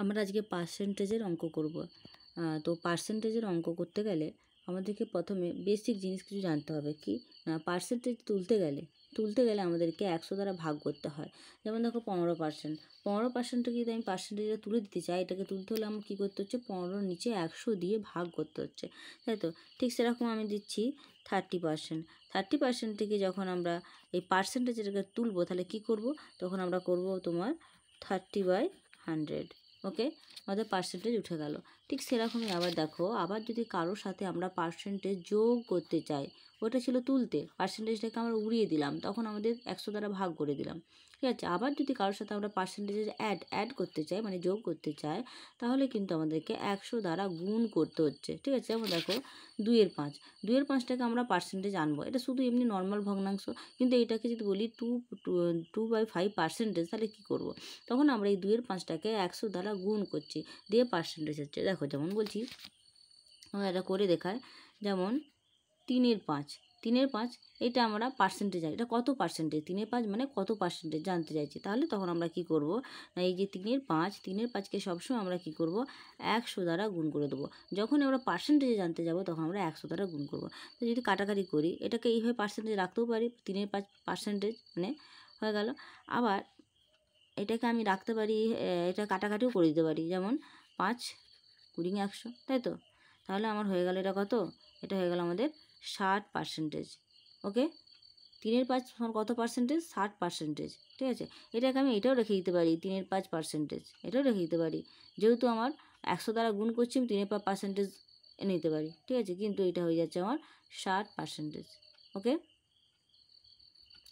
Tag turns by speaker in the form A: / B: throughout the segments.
A: আমরা আজকে পার্সেন্টেজের অঙ্ক করব। তো পার্সেন্টেজের অঙ্ক করতে গেলে আমাদেরকে প্রথমে বেসিক জিনিস কিছু জানতে হবে। কি না, পার্সেন্টেজ তুলতে গেলে আমাদেরকে 100 দ্বারা ভাগ করতে হয়। যেমন দেখো 15%, 15%কে যদি আমি পার্সেন্টেজে তুলে দিতে চাই, এটাকে তুলতে হলে আমার কী করতে হচ্ছে, 15 নিচে 100 দিয়ে ভাগ করতে হচ্ছে, তাই তো? ঠিক সেরকম আমি দিচ্ছি 30%। 30% থেকে যখন আমরা এই পার্সেন্টেজটাকে তুলবো তাহলে কী করব, তখন আমরা করব তোমার 30/100। ওকে, আমাদের পার্সেন্টেজ উঠে গেল। ঠিক সেরকমই আবার দেখো, আবার যদি কারোর সাথে আমরা পার্সেন্টেজ যোগ করতে চাই, ওটা ছিল তুলতে, পার্সেন্টেজটাকে আমরা উড়িয়ে দিলাম, তখন আমাদের 100 দ্বারা ভাগ করে দিলাম, ঠিক আছে? আবার যদি কারোর সাথে আমরা পার্সেন্টেজের অ্যাড করতে চাই, মানে যোগ করতে চাই, তাহলে কিন্তু আমাদেরকে 100 দ্বারা গুণ করতে হচ্ছে, ঠিক আছে? যেমন দেখো 2/5টাকে আমরা পার্সেন্টেজ আনবো, এটা শুধু এমনি নর্মাল ভগ্নাংশ, কিন্তু এটাকে যদি বলি 2/5 তাহলে কী করব? তখন আমরা এই 2/5টাকে 100 দ্বারা গুণ করছি, দিয়ে পার্সেন্টেজ হচ্ছে। দেখো যেমন বলছি, আমরা এটা করে দেখায়, যেমন 3/5 এটা আমরা পার্সেন্টেজ, এটা কত পার্সেন্টেজ, 3/5 মানে কত পার্সেন্টেজ জানতে চাইছি। তাহলে তখন আমরা কি করব না, এই যে 3/5কে সবসময় আমরা কি করব, 100 দ্বারা গুণ করে দেবো। যখন আমরা পার্সেন্টেজে জানতে যাব, তখন আমরা 100 দ্বারা গুণ করব। তো যদি কাটাকাটি করি, এটাকে এইভাবে পার্সেন্টেজ রাখতেও পারি, 3/5% মানে হয়ে গেল। আবার এটাকে আমি রাখতে পারি, এটা কাটাকাটিও করে দিতে পারি, যেমন 5 20 100, তাই তো? তাহলে আমার হয়ে গেল এটা কত, এটা হয়ে গেল আমাদের 60%। ওকে, 3/5 কত পার্সেন্টেজ, 60%, ঠিক আছে? এটাকে আমি এটাও রেখে দিতে পারি, 3/5%, এটাও রেখে দিতে পারি। যেহেতু আমার 100 দ্বারা গুণ করছি, আমি 3/5% নিতে পারি, ঠিক আছে? কিন্তু এটা হয়ে যাচ্ছে আমার 60%। ওকে,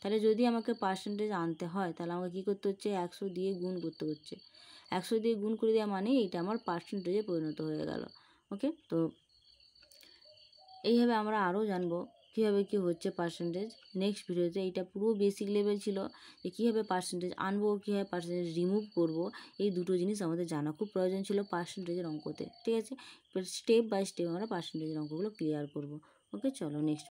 A: তাহলে যদি আমাকে পার্সেন্টেজ আনতে হয়, তাহলে আমাকে কী করতে হচ্ছে, 100 দিয়ে গুণ করতে হচ্ছে। 100 দিয়ে গুণ করে দেওয়া মানে এটা আমার পার্সেন্টেজে পরিণত হয়ে গেল। ওকে, তো এইভাবে আমরা আরও জানবো কীভাবে কী হচ্ছে পার্সেন্টেজ নেক্সট ভিডিওতে। এইটা পুরো বেসিক লেভেল ছিল, যে কীভাবে পার্সেন্টেজ আনবো, কীভাবে পার্সেন্টেজ রিমুভ করব, এই দুটো জিনিস আমাদের জানা খুব প্রয়োজন ছিল পার্সেন্টেজের অঙ্কতে, ঠিক আছে? স্টেপ বাই স্টেপ আমরা পার্সেন্টেজের অঙ্কগুলো ক্লিয়ার করব। ওকে, চলো নেক্সট